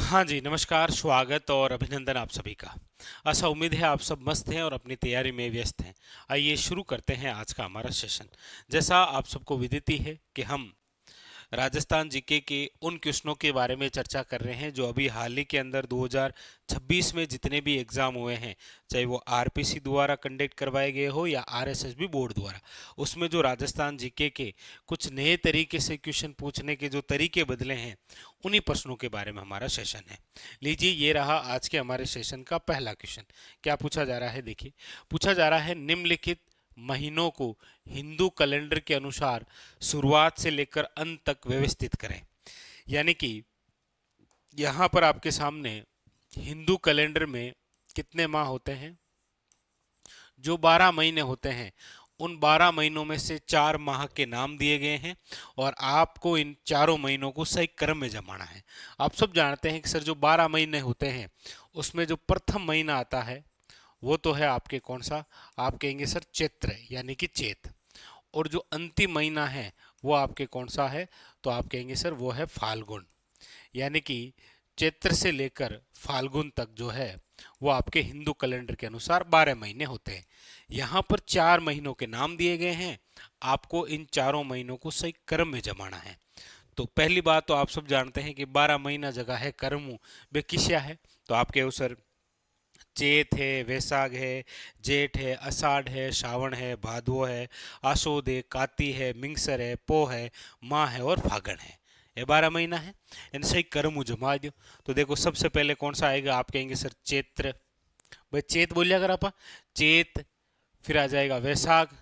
हाँ जी, नमस्कार, स्वागत और अभिनंदन आप सभी का। आशा उम्मीद है आप सब मस्त हैं और अपनी तैयारी में व्यस्त हैं। आइए शुरू करते हैं आज का हमारा सेशन। जैसा आप सबको विदित ही है कि हम राजस्थान जीके के उन क्वेश्चनों के बारे में चर्चा कर रहे हैं जो अभी हाल ही के अंदर 2026 में जितने भी एग्जाम हुए हैं, चाहे वो आरपीसी द्वारा कंडक्ट करवाए गए हो या आरएसएसबी बोर्ड द्वारा, उसमें जो राजस्थान जीके के कुछ नए तरीके से क्वेश्चन पूछने के जो तरीके बदले हैं, उन्हीं प्रश्नों के बारे में हमारा सेशन है। लीजिए, ये रहा आज के हमारे सेशन का पहला क्वेश्चन। क्या पूछा जा रहा है? देखिए, पूछा जा रहा है निम्नलिखित महीनों को हिंदू कैलेंडर के अनुसार शुरुआत से लेकर अंत तक व्यवस्थित करें। यानी कि यहां पर आपके सामने हिंदू कैलेंडर में कितने माह होते हैं? जो 12 महीने होते हैं, उन 12 महीनों में से 4 माह के नाम दिए गए हैं और आपको इन चारों महीनों को सही क्रम में जमाना है। आप सब जानते हैं कि सर जो 12 महीने होते हैं उसमें जो प्रथम महीना आता है वो तो है आपके कौन सा? आप कहेंगे सर चैत्र, यानी कि चैत। और जो अंतिम महीना है वो आपके कौन सा है? तो आप कहेंगे सर वो है फाल्गुन। यानी कि चैत्र से लेकर फाल्गुन तक जो है वो आपके हिंदू कैलेंडर के अनुसार 12 महीने होते हैं। यहाँ पर 4 महीनों के नाम दिए गए हैं, आपको इन चारों महीनों को सही क्रम में जमाना है। तो पहली बात तो आप सब जानते हैं कि 12 महीना जगह है कर्मू, वे किस्या है? तो आपके सर चैत है, वैशाख है, जेठ है, आषाढ़ है, श्रावण है, भादो है, आशोद है, काती है, मिंगसर है, पोह है, माह है और फागण है। ये 12 महीना है। इन सही कर्म जमा दो। तो देखो सबसे पहले कौन सा आएगा? आप कहेंगे सर चैत्र। भाई चैत बोलिए अगर आप, चैत। फिर आ जाएगा वैशाख।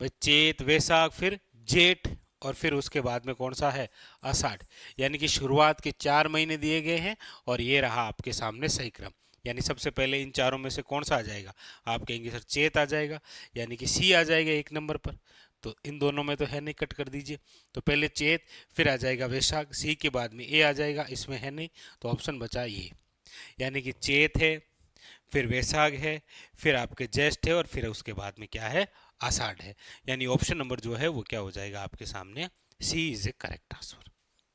भाई चैत वैशाख, फिर जेठ, और फिर उसके बाद में कौन सा है? आषाढ़। यानी कि शुरुआत के 4 महीने दिए गए हैं और ये रहा आपके सामने सही क्रम। यानी सबसे पहले इन चारों में से कौन सा आ जाएगा? आप कहेंगे सर चैत आ जाएगा, यानी कि सी आ जाएगा 1 नंबर पर। तो इन दोनों में तो है नहीं, कट कर दीजिए। तो पहले चैत, फिर आ जाएगा वैशाख, सी के बाद में ए आ जाएगा, इसमें है नहीं, तो ऑप्शन बचा ये। यानी कि चैत है, फिर वैशाख है, फिर आपके ज्येष्ठ है और फिर उसके बाद में क्या है? आषाढ़ है। यानी ऑप्शन नंबर जो है वो क्या हो जाएगा आपके सामने? सी इज ए करेक्ट आंसर।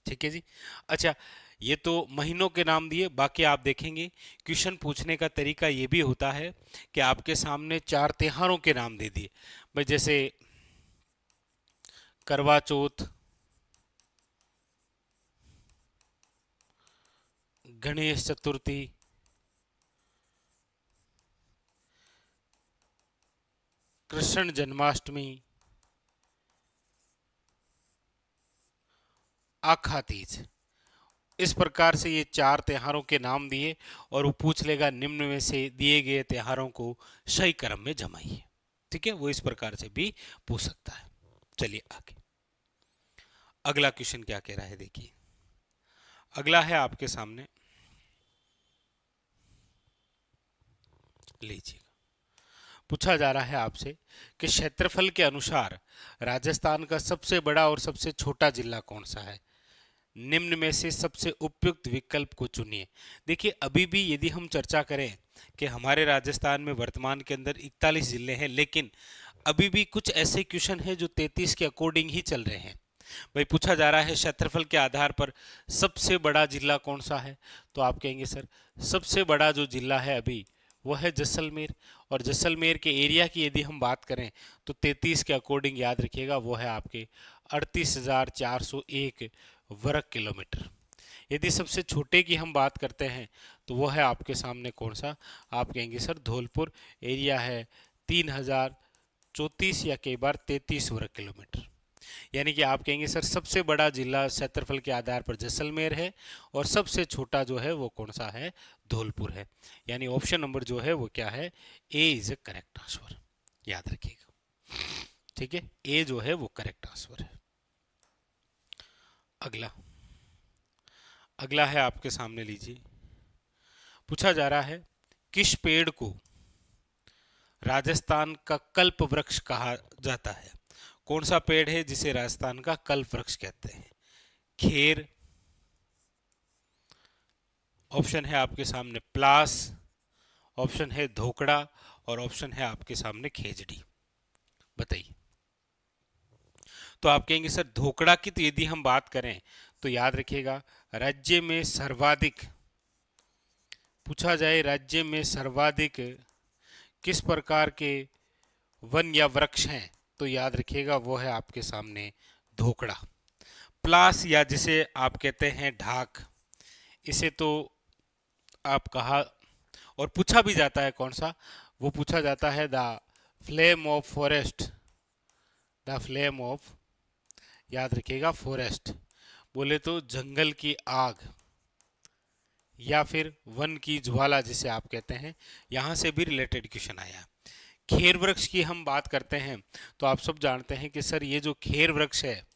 ठीक है जी। अच्छा, ये तो महीनों के नाम दिए। बाकी आप देखेंगे क्वेश्चन पूछने का तरीका ये भी होता है कि आपके सामने 4 त्योहारों के नाम दे दिए। भाई जैसे करवा चौथ, गणेश चतुर्थी, कृष्ण जन्माष्टमी, आखा तीज। इस प्रकार से ये 4 त्योहारों के नाम दिए और वो पूछ लेगा निम्न में से दिए गए त्योहारों को सही क्रम में जमाइए। ठीक है, वो इस प्रकार से भी पूछ सकता है। चलिए आगे, अगला क्वेश्चन क्या कह रहा है देखिए। अगला है आपके सामने, लीजिएगा। पूछा जा रहा है आपसे कि क्षेत्रफल के अनुसार राजस्थान का सबसे बड़ा और सबसे छोटा जिला कौन सा है? निम्न में से सबसे उपयुक्त विकल्प को चुनिए। देखिए, अभी भी यदि हम चर्चा करें कि हमारे राजस्थान में वर्तमान के अंदर 41 जिले हैं, लेकिन अभी भी कुछ ऐसे क्वेश्चन हैं जो 33 के अकॉर्डिंग ही चल रहे हैं। भाई पूछा जा रहा है क्षेत्रफल के आधार पर सबसे बड़ा जिला कौन सा है? तो आप कहेंगे सर सबसे बड़ा जो जिला है अभी वो है जैसलमेर। और जैसलमेर के एरिया की यदि हम बात करें तो 33 के अकॉर्डिंग याद रखिएगा वो है आपके 38,401 वर्ग किलोमीटर। यदि सबसे छोटे की हम बात करते हैं तो वो है आपके सामने कौन सा? आप कहेंगे सर धौलपुर। एरिया है 3,034 या कई बार 33 वर्ग किलोमीटर। यानी कि आप कहेंगे सर सबसे बड़ा जिला क्षेत्रफल के आधार पर जैसलमेर है और सबसे छोटा जो है वो कौन सा है? धौलपुर है। यानी ऑप्शन नंबर जो है वो क्या है? ए इज ए करेक्ट आंसर। याद रखिएगा, ठीक है, ए जो है वो करेक्ट आंसर है। अगला, अगला है आपके सामने, लीजिए। पूछा जा रहा है किस पेड़ को राजस्थान का कल्प वृक्ष कहा जाता है? कौन सा पेड़ है जिसे राजस्थान का कल्प वृक्ष कहते हैं? खेर, ऑप्शन है आपके सामने प्लास, ऑप्शन है धोकड़ा और ऑप्शन है आपके सामने खेजड़ी। बताइए। तो आप कहेंगे सर धोकड़ा की तो यदि हम बात करें तो याद रखिएगा राज्य में सर्वाधिक, पूछा जाए राज्य में सर्वाधिक किस प्रकार के वन या वृक्ष हैं, तो याद रखिएगा वो है आपके सामने धोकड़ा। प्लास या जिसे आप कहते हैं ढाक, इसे तो आप कहा और पूछा भी जाता है कौन सा, वो पूछा जाता है the flame of forest, the flame of, याद रखिएगा फॉरेस्ट बोले तो जंगल की आग या फिर वन की ज्वाला जिसे आप कहते हैं, यहां से भी रिलेटेड क्वेश्चन आया। खेर वृक्ष की हम बात करते हैं तो आप सब जानते हैं कि सर ये जो खेर वृक्ष है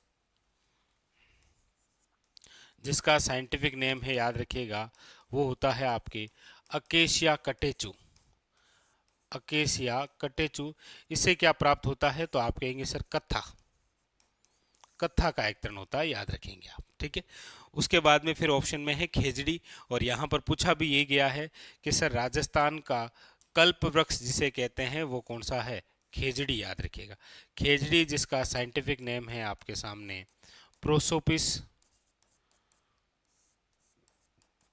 जिसका साइंटिफिक नेम है याद रखिएगा वो होता है आपके अकेशिया कटेचू, अकेशिया कटेचू। इससे क्या प्राप्त होता है तो आप कहेंगे सर कत्था, कत्था का एक तृण होता है, याद रखेंगे आप, ठीक है। उसके बाद में फिर ऑप्शन में है खेजड़ी, और यहाँ पर पूछा भी ये गया है कि सर राजस्थान का कल्प वृक्ष जिसे कहते हैं वो कौन सा है, खेजड़ी, याद रखिएगा खेजड़ी, जिसका साइंटिफिक नेम है आपके सामने प्रोसोपिस,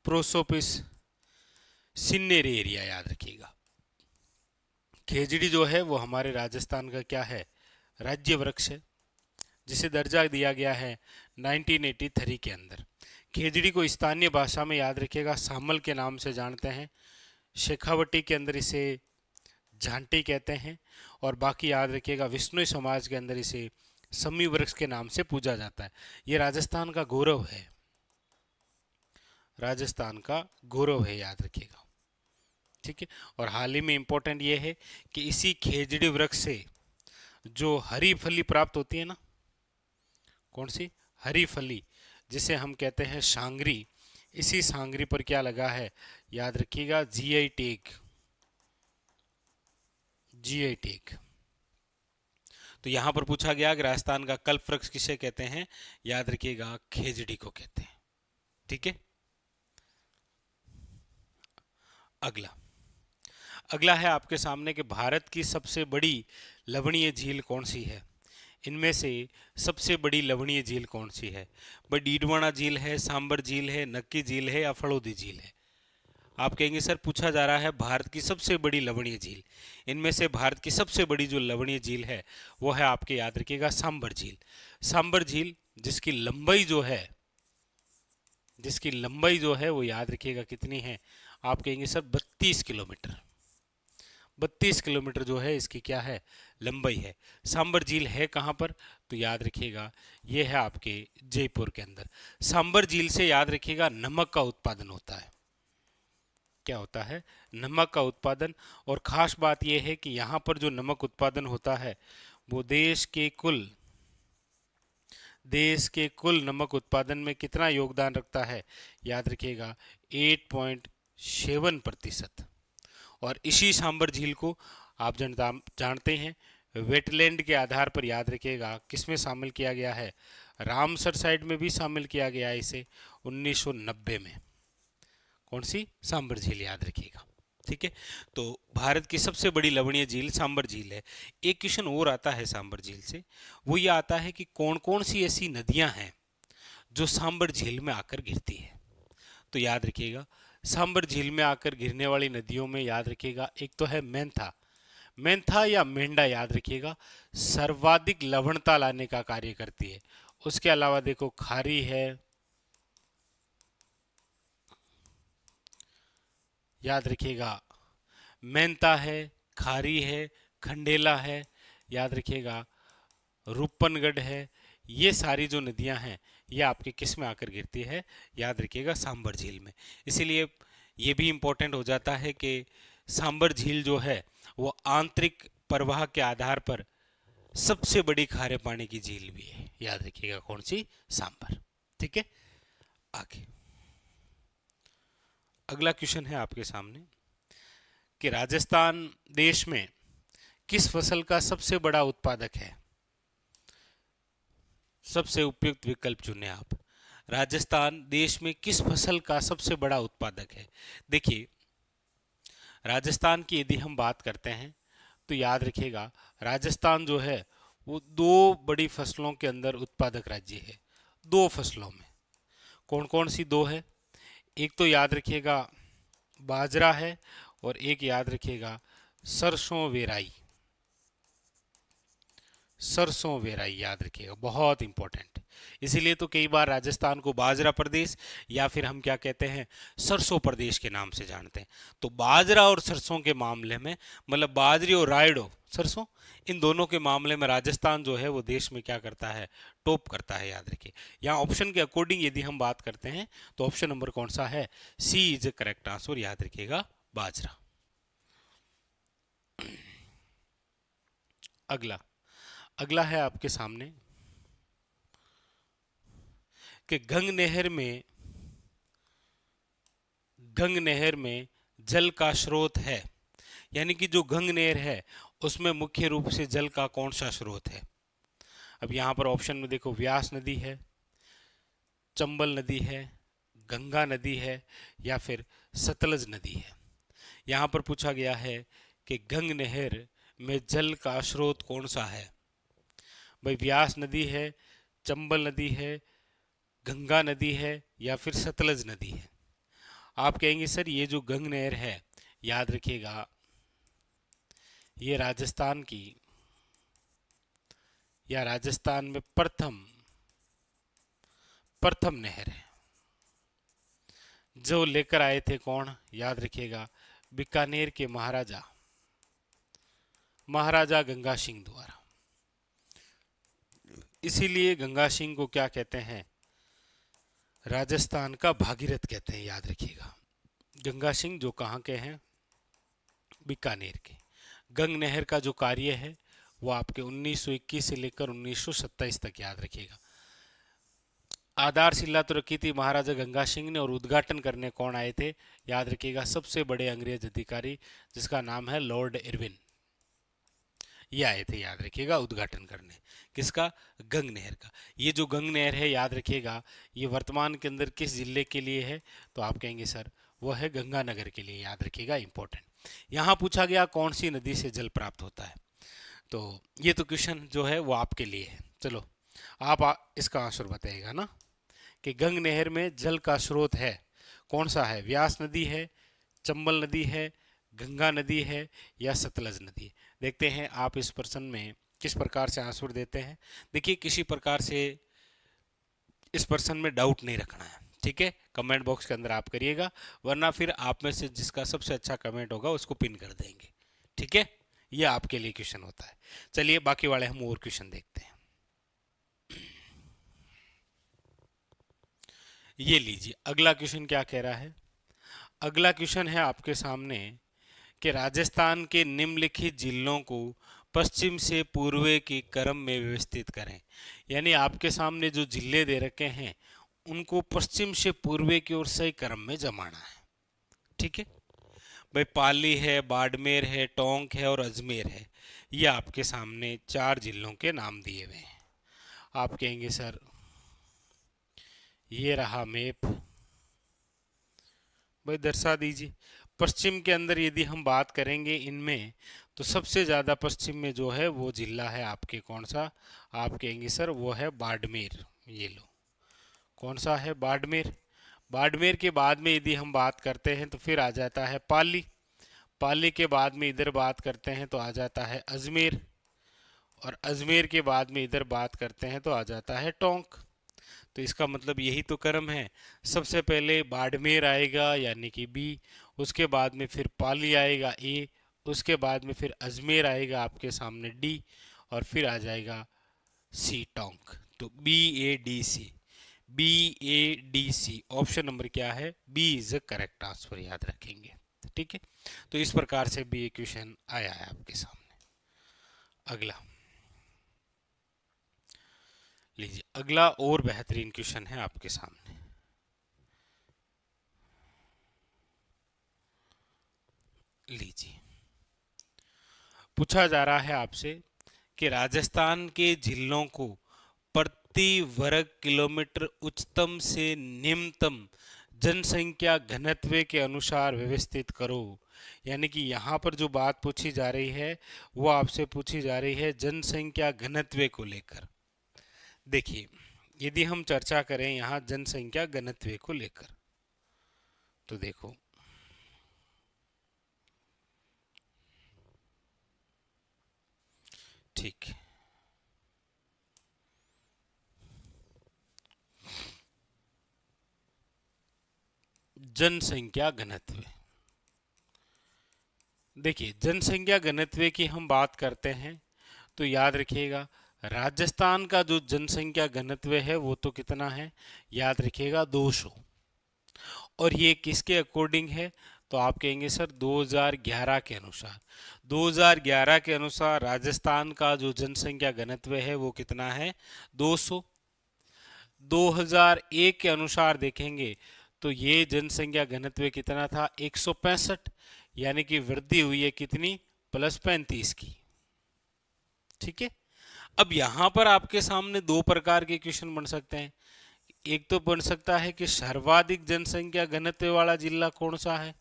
प्रोसोपिस सिन्नेरेरिया, याद रखिएगा। खेजड़ी जो है वो हमारे राजस्थान का क्या है, राज्य वृक्ष है, जिसे दर्जा दिया गया है 1983 के अंदर। खेजड़ी को स्थानीय भाषा में याद रखिएगा सामल के नाम से जानते हैं, शेखावटी के अंदर इसे झांटी कहते हैं, और बाकी याद रखिएगा विष्णु समाज के अंदर इसे सम्मी वृक्ष के नाम से पूजा जाता है। ये राजस्थान का गौरव है, राजस्थान का गौरव है, याद रखिएगा, ठीक है। और हाल ही में इंपॉर्टेंट ये है कि इसी खेजड़ी वृक्ष से जो हरी फली प्राप्त होती है ना, कौन सी, हरी फली, जिसे हम कहते हैं सांगरी, इसी सांगरी पर क्या लगा है, याद रखिएगा जीआई टैग, जीआई टैग। तो यहां पर पूछा गया कि राजस्थान का कल्प वृक्ष किसे कहते हैं, याद रखिएगा खेजड़ी को कहते हैं, ठीक है। अगला, अगला है आपके सामने कि भारत की सबसे बड़ी लवणीय झील कौन सी है, इनमें से सबसे बड़ी लवणीय झील कौन सी है, भाई डीडवाना झील है, सांबर झील है, नक्की झील है या फड़ौदी झील है। आप कहेंगे सर पूछा जा रहा है भारत की सबसे बड़ी लवणीय झील, इनमें से भारत की सबसे बड़ी जो लवणीय झील है वो है आपके, याद रखिएगा सांबर झील। सांबर झील जिसकी लंबाई जो है, जिसकी लंबाई जो है वो याद रखिएगा कितनी है, आप कहेंगे सर 32 किलोमीटर, 32 किलोमीटर जो है इसकी क्या है, लंबाई है। सांबर झील है कहाँ पर, तो याद रखिएगा ये है आपके जयपुर के अंदर। सांबर झील से याद रखिएगा नमक का उत्पादन होता है, क्या होता है, नमक का उत्पादन। और खास बात यह है कि यहाँ पर जो नमक उत्पादन होता है वो देश के कुल नमक उत्पादन में कितना योगदान रखता है, याद रखिएगा 8.7%। और इसी सांबर झील को आप जानते हैं वेटलैंड के आधार पर, याद रखिएगा किसमें शामिल किया गया है, रामसर साइड में भी शामिल किया गया है इसे 1990 में। कौन सी, सांबर झील, याद रखिएगा, ठीक है। तो भारत की सबसे बड़ी लवणीय झील सांबर झील है। एक क्वेश्चन और आता है सांबर झील से, वो ये आता है कि कौन कौन सी ऐसी नदियां हैं जो सांबर झील में आकर गिरती है, तो याद रखिएगा सांबर झील में आकर गिरने वाली नदियों में याद रखिएगा एक तो है मेंथा, मेंथा या मेंढा, याद रखिएगा सर्वाधिक लवणता लाने का कार्य करती है। उसके अलावा देखो खारी है, याद रखिएगा मेंथा है, खारी है, खंडेला है, याद रखिएगा रूपनगढ़ है। ये सारी जो नदियां हैं ये आपके किस में आकर गिरती है, याद रखिएगा सांबर झील में। इसीलिए ये भी इंपॉर्टेंट हो जाता है कि सांबर झील जो है वो आंतरिक प्रवाह के आधार पर सबसे बड़ी खारे पानी की झील भी है, याद रखिएगा कौन सी, सांबर, ठीक है। आगे अगला क्वेश्चन है आपके सामने कि राजस्थान देश में किस फसल का सबसे बड़ा उत्पादक है, सबसे उपयुक्त विकल्प चुने आप। राजस्थान देश में किस फसल का सबसे बड़ा उत्पादक है। देखिए राजस्थान की यदि हम बात करते हैं तो याद रखिएगा राजस्थान जो है वो दो बड़ी फसलों के अंदर उत्पादक राज्य है, दो फसलों में। कौन कौन सी दो है? एक तो याद रखिएगा बाजरा है, और एक याद रखिएगा सरसों वेराई। सरसों वेराई याद रखिएगा, बहुत इंपॉर्टेंट। इसीलिए तो कई बार राजस्थान को बाजरा प्रदेश या फिर हम क्या कहते हैं, सरसों प्रदेश के नाम से जानते हैं। तो बाजरा और सरसों के मामले में, मतलब बाजरी और रायडो सरसों, इन दोनों के मामले में राजस्थान जो है वो देश में क्या करता है, टॉप करता है, याद रखिए। यहाँ ऑप्शन के अकॉर्डिंग यदि हम बात करते हैं तो ऑप्शन नंबर कौन सा है, सी इज ए करेक्ट आंसर, याद रखिएगा बाजरा। अगला अगला है आपके सामने कि गंग नहर में जल का स्रोत है, यानी कि जो गंग नहर है उसमें मुख्य रूप से जल का कौन सा स्रोत है। अब यहाँ पर ऑप्शन में देखो, व्यास नदी है, चंबल नदी है, गंगा नदी है, या फिर सतलज नदी है। यहाँ पर पूछा गया है कि गंग नहर में जल का स्रोत कौन सा है। भाई व्यास नदी है, चंबल नदी है, गंगा नदी है, या फिर सतलज नदी है। आप कहेंगे सर ये जो गंग नहर है, याद रखिएगा ये राजस्थान की, या राजस्थान में प्रथम नहर है, जो लेकर आए थे कौन, याद रखिएगा बीकानेर के महाराजा गंगा सिंह द्वारा। इसीलिए गंगा सिंह को क्या कहते हैं, राजस्थान का भागीरथ कहते हैं, याद रखिएगा। गंगा सिंह जो कहाँ के हैं, बीकानेर के। गंग नहर का जो कार्य है वो आपके 1921 से लेकर 1927 तक, याद रखिएगा। आधारशिला तो रखी थी महाराजा गंगा सिंह ने, और उद्घाटन करने कौन आए थे, याद रखिएगा सबसे बड़े अंग्रेज अधिकारी जिसका नाम है लॉर्ड इरविन, ये आए थे, याद रखिएगा उद्घाटन करने। किसका, गंग नहर का। ये जो गंग नहर है, याद रखिएगा ये वर्तमान के अंदर किस जिले के लिए है, तो आप कहेंगे सर वो है गंगानगर के लिए, याद रखिएगा इंपॉर्टेंट। यहाँ पूछा गया कौन सी नदी से जल प्राप्त होता है, तो ये तो क्वेश्चन जो है वो आपके लिए है। चलो इसका आंसर बताइएगा ना, कि गंग नहर में जल का स्रोत है कौन सा है, व्यास नदी है, चंबल नदी है, गंगा नदी है, या सतलज नदी। देखते हैं आप इस प्रश्न में किस प्रकार से आंसर देते हैं। देखिए किसी प्रकार से इस प्रश्न में डाउट नहीं रखना है, ठीक है। कमेंट बॉक्स के अंदर आप करिएगा, वरना फिर आप में से जिसका सबसे अच्छा कमेंट होगा उसको पिन कर देंगे, ठीक है। ये आपके लिए क्वेश्चन होता है। चलिए बाकी वाले हम और क्वेश्चन देखते हैं। ये लीजिए अगला क्वेश्चन क्या कह रहा है। अगला क्वेश्चन है आपके सामने कि राजस्थान के निम्नलिखित जिलों को पश्चिम से पूर्व के क्रम में व्यवस्थित करें। यानी आपके सामने जो जिले दे रखे हैं उनको पश्चिम से पूर्व की ओर सही क्रम में जमाना है, ठीक है भाई। पाली है, बाड़मेर है, टोंक है और अजमेर है। ये आपके सामने 4 जिलों के नाम दिए हुए हैं। आप कहेंगे सर ये रहा मैप, भाई दर्शा दीजिए। पश्चिम के अंदर यदि हम बात करेंगे इनमें, तो सबसे ज़्यादा पश्चिम में जो है वो जिला है आपके कौन सा, आप कहेंगे सर वो है बाड़मेर। ये लो, कौन सा है, बाड़मेर। बाड़मेर के बाद में यदि हम बात करते हैं तो फिर आ जाता है पाली। पाली के बाद में इधर बात करते हैं तो आ जाता है अजमेर, और अजमेर के बाद में इधर बात करते हैं तो आ जाता है टोंक। तो इसका मतलब यही तो क्रम है, सबसे पहले बाड़मेर आएगा यानी कि बी, उसके बाद में फिर पाली आएगा ए, उसके बाद में फिर अजमेर आएगा आपके सामने डी, और फिर आ जाएगा सी टोंक। तो B A D C, B A D C, option number क्या है, B is the correct answer, याद रखेंगे, ठीक है। तो इस प्रकार से भी क्वेश्चन आया है आपके सामने। अगला लीजिए, अगला और बेहतरीन क्वेश्चन है आपके सामने। लीजिए पूछा जा रहा है आपसे कि राजस्थान के जिलों को प्रति वर्ग किलोमीटर उच्चतम से निम्नतम जनसंख्या घनत्व के अनुसार व्यवस्थित करो। यानी कि यहाँ पर जो बात पूछी जा रही है वो आपसे पूछी जा रही है जनसंख्या घनत्व को लेकर। देखिए यदि हम चर्चा करें यहाँ जनसंख्या घनत्व को लेकर, तो देखो ठीक है, जनसंख्या घनत्व। देखिए जनसंख्या घनत्व की हम बात करते हैं तो याद रखिएगा राजस्थान का जो जनसंख्या घनत्व है वो तो कितना है, याद रखिएगा 200। और ये किसके अकॉर्डिंग है, तो आप कहेंगे सर 2011 के अनुसार। 2011 के अनुसार राजस्थान का जो जनसंख्या घनत्व है वो कितना है, 200। 2001 के अनुसार देखेंगे तो ये जनसंख्या घनत्व कितना था, 165। यानी कि वृद्धि हुई है कितनी, +35 की। ठीक है। अब यहां पर आपके सामने दो प्रकार के क्वेश्चन बन सकते हैं। एक तो बन सकता है कि सर्वाधिक जनसंख्या घनत्व वाला जिला कौन सा है,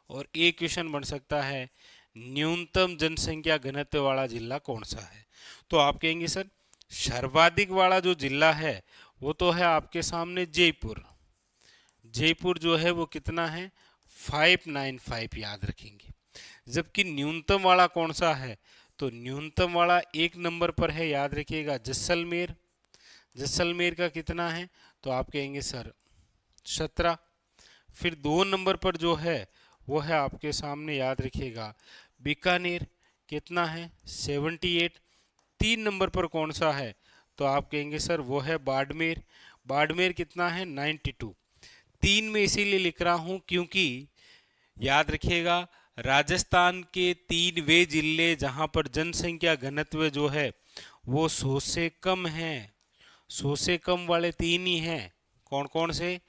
और एक क्वेश्चन बन सकता है न्यूनतम जनसंख्या घनत्व वाला जिला कौन सा है। तो आप कहेंगे सर सर्वाधिक वाला जो जिला है वो तो है आपके सामने जयपुर। जयपुर जो है वो कितना है, 595, याद रखेंगे। जबकि न्यूनतम वाला कौन सा है, तो न्यूनतम वाला एक नंबर पर है, याद रखिएगा जैसलमेर। जैसलमेर का कितना है, तो आप कहेंगे सर 17। फिर 2 नंबर पर जो है वो है आपके सामने, याद रखिएगा बीकानेर, कितना है 78। 3 नंबर पर कौन सा है, तो आप कहेंगे सर वो है बाड़मेर। बाड़मेर कितना है 92। 3 में इसीलिए लिख रहा हूं क्योंकि याद रखिएगा राजस्थान के 3 वे जिले जहां पर जनसंख्या घनत्व जो है वो 100 से कम है। 100 से कम वाले 3 ही हैं। कौन कौन से,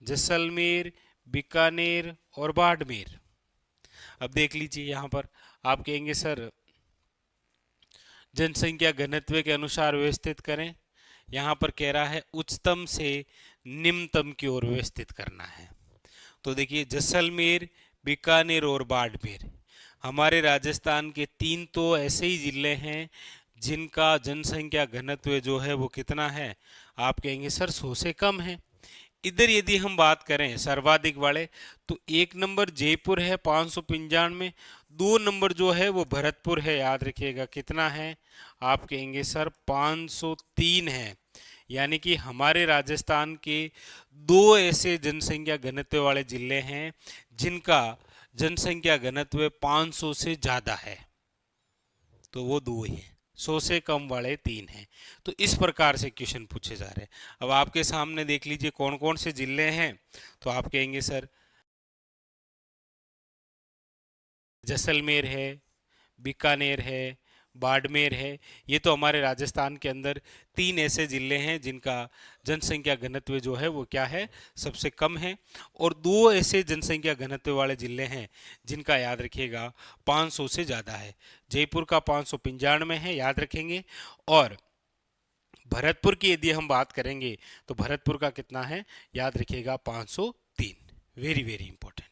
जैसलमेर, बीकानेर और बाड़मेर। अब देख लीजिए यहाँ पर आप कहेंगे सर जनसंख्या घनत्व के अनुसार व्यवस्थित करें। यहाँ पर कह रहा है उच्चतम से निम्नतम की ओर व्यवस्थित करना है। तो देखिए जैसलमेर, बीकानेर और बाड़मेर हमारे राजस्थान के 3 तो ऐसे ही जिले हैं जिनका जनसंख्या घनत्व जो है वो कितना है, आप कहेंगे सर 100 से कम है। इधर यदि हम बात करें सर्वाधिक वाले, तो 1 नंबर जयपुर है 595। 2 नंबर जो है वो भरतपुर है, याद रखिएगा कितना है, आप कहेंगे सर 503 है। यानी कि हमारे राजस्थान के 2 ऐसे जनसंख्या घनत्व वाले जिले हैं जिनका जनसंख्या घनत्व 500 से ज्यादा है, तो वो 2 ही हैं। 100 से कम वाले 3 हैं। तो इस प्रकार से क्वेश्चन पूछे जा रहे हैं। अब आपके सामने देख लीजिए कौन कौन से जिले हैं, तो आप कहेंगे सर जैसलमेर है, बीकानेर है, बाड़मेर है। ये तो हमारे राजस्थान के अंदर 3 ऐसे जिले हैं जिनका जनसंख्या घनत्व जो है वो क्या है, सबसे कम है। और 2 ऐसे जनसंख्या घनत्व वाले जिले हैं जिनका याद रखिएगा 500 से ज़्यादा है। जयपुर का 595 है, याद रखेंगे। और भरतपुर की यदि हम बात करेंगे तो भरतपुर का कितना है, याद रखिएगा 503। Very very important.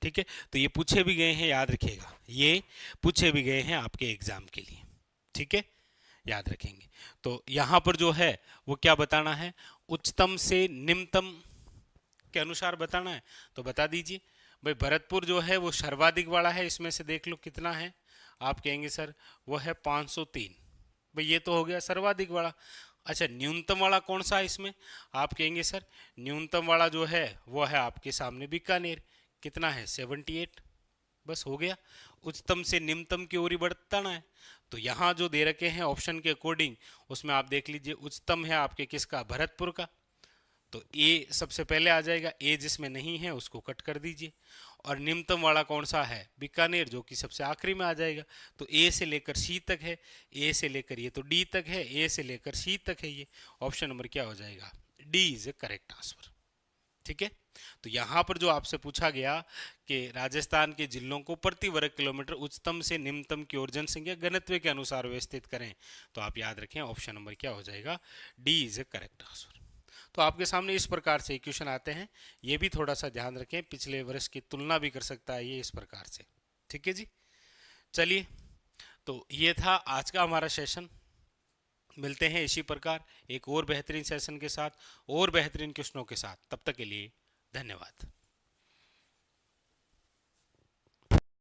ठीक है। तो ये पूछे भी गए हैं, याद रखिएगा ये पूछे भी गए हैं आपके एग्जाम के लिए। ठीक है, याद रखेंगे। तो यहां पर जो है वो क्या बताना है, उच्चतम से निम्नतम के अनुसार बताना है। तो बता दीजिए भाई, भरतपुर जो है वो सर्वाधिक वाला है, इसमें से देख लो कितना है, आप कहेंगे सर वो है 503। भाई ये तो हो गया सर्वाधिक वाला। अच्छा न्यूनतम वाला कौन सा है इसमें, आप कहेंगे सर न्यूनतम वाला जो है वो है आपके सामने बीकानेर, कितना है 78। बस हो गया। उच्चतम से निम्नतम की ओर ही बढ़ता ना है। तो यहाँ जो दे रखे हैं ऑप्शन के अकॉर्डिंग, उसमें आप देख लीजिए उच्चतम है आपके किसका, भरतपुर का। तो ए सबसे पहले आ जाएगा, ए जिसमें नहीं है उसको कट कर दीजिए। और निम्नतम वाला कौन सा है, बीकानेर, जो कि सबसे आखिरी में आ जाएगा। तो ए से लेकर सी तक है, ए से लेकर ये तो डी तक है, ए से लेकर सी तक है। ये ऑप्शन नंबर क्या हो जाएगा, D is A correct answer. ठीक है। तो यहां पर जो आपसे पूछा गया कि राजस्थान के जिलों को प्रति वर्ग किलोमीटर उच्चतम से निम्नतम की ओर जनसंख्या घनत्व के अनुसार व्यवस्थित करें, तो आप याद रखें ऑप्शन नंबर क्या हो जाएगा, D is A correct answer. तो आपके सामने इस प्रकार से क्वेश्चन आते हैं, ये भी थोड़ा सा ध्यान रखें, पिछले वर्ष की तुलना भी कर सकता है ये इस प्रकार से। ठीक है जी, चलिए। तो ये था आज का हमारा सेशन। मिलते हैं इसी प्रकार एक और बेहतरीन सेशन के साथ और बेहतरीन क्वेश्चनों के साथ। तब तक के लिए धन्यवाद।